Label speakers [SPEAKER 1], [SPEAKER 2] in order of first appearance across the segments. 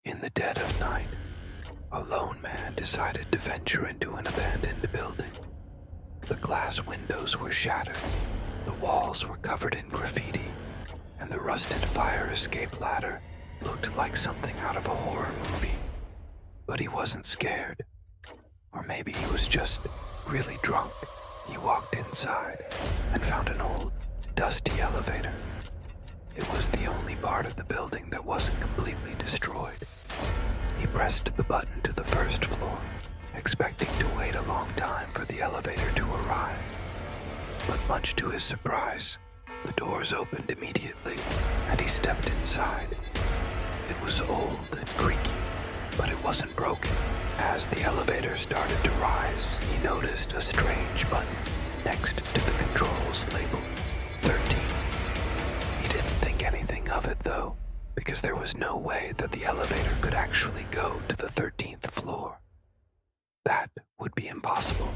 [SPEAKER 1] In the dead of night, a lone man decided to venture into an abandoned building. The glass windows were shattered, the walls were covered in graffiti, and the rusted fire escape ladder looked like something out of a horror movie. But he wasn't scared. Or maybe he was just really drunk. He walked inside and found an old, dusty elevator. It was the only part of the building that wasn't completely destroyed. He pressed the button to the first floor, expecting to wait a long time for the elevator to arrive. But much to his surprise, the doors opened immediately, and he stepped inside. It was old and creaky, but it wasn't broken. As the elevator started to rise, he noticed a strange button next to the controls labeled 13. He didn't think anything of it though, because there was no way that the elevator could actually go to the 13th floor. That would be impossible.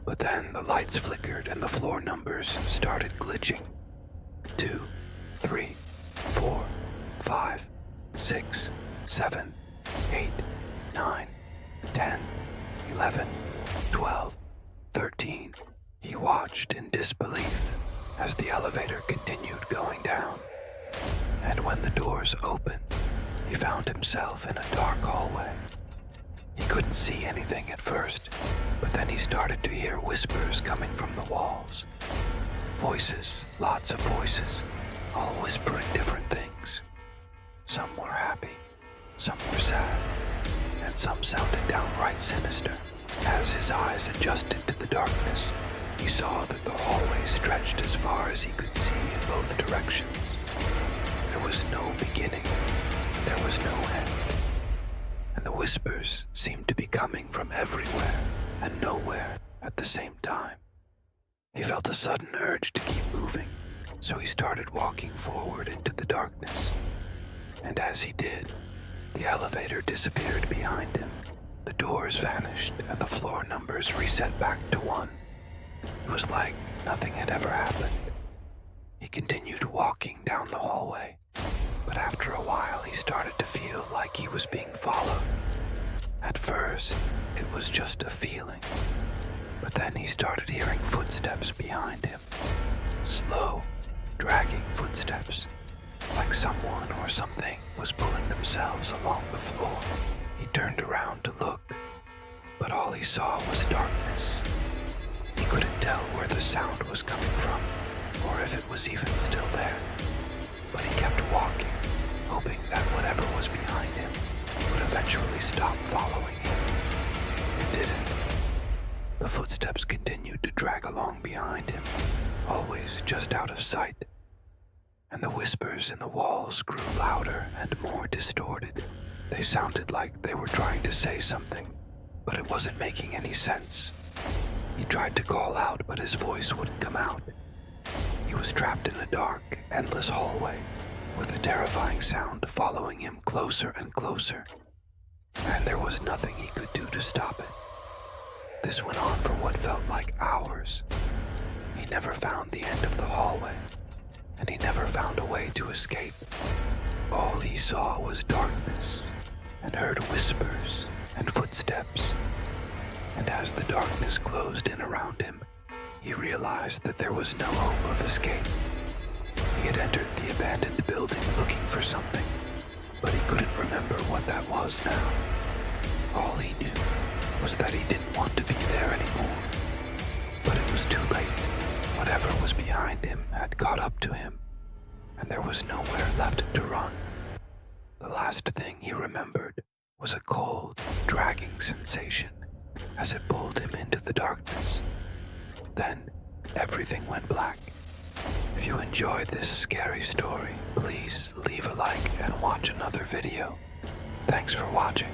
[SPEAKER 1] But then the lights flickered and the floor numbers started glitching. 2, 3, 4, 5, 6, 7, 8, 9, 10, 11, 12, 13. He watched in disbelief as the elevator continued going down. And when the doors opened, he found himself in a dark hallway. He couldn't see anything at first, but then he started to hear whispers coming from the walls. Voices, lots of voices, all whispering different things. Some were happy, some were sad, and some sounded downright sinister. As his eyes adjusted to the darkness, he saw that the hallway stretched as far as he could see in both directions. There was no beginning, there was no end, and the whispers seemed to be coming from everywhere and nowhere at the same time. He felt a sudden urge to keep moving, so he started walking forward into the darkness. And as he did, the elevator disappeared behind him. The doors vanished and the floor numbers reset back to 1. It was like nothing had ever happened. He continued walking down the hallway, but after a while he started to feel like he was being followed. At first, it was just a feeling, but then he started hearing footsteps behind him. Slow, dragging footsteps, like someone or something was pulling themselves along the floor. He turned around to look, but all he saw was darkness. He couldn't tell where the sound was coming from, or if it was even still there. But he kept walking, hoping that whatever was behind him would eventually stop following him. It didn't. The footsteps continued to drag along behind him, always just out of sight. And the whispers in the walls grew louder and more distorted. They sounded like they were trying to say something, but it wasn't making any sense. He tried to call out, but his voice wouldn't come out. He was trapped in a dark, endless hallway, with a terrifying sound following him closer and closer. And there was nothing he could do to stop it. This went on for what felt like hours. He never found the end of the hallway, and he never found a way to escape. All he saw was darkness, and heard whispers and footsteps. And as the darkness closed in around him, he realized that there was no hope of escape. He had entered the abandoned building looking for something, but he couldn't remember what that was now. All he knew was that he didn't want to be there anymore. But it was too late. Whatever was behind him had caught up to him, and there was nowhere left to run. The last thing he remembered was a cold, dragging sensation as it pulled him into the darkness. Then everything went black. If you enjoyed this scary story, please leave a like and watch another video. Thanks for watching.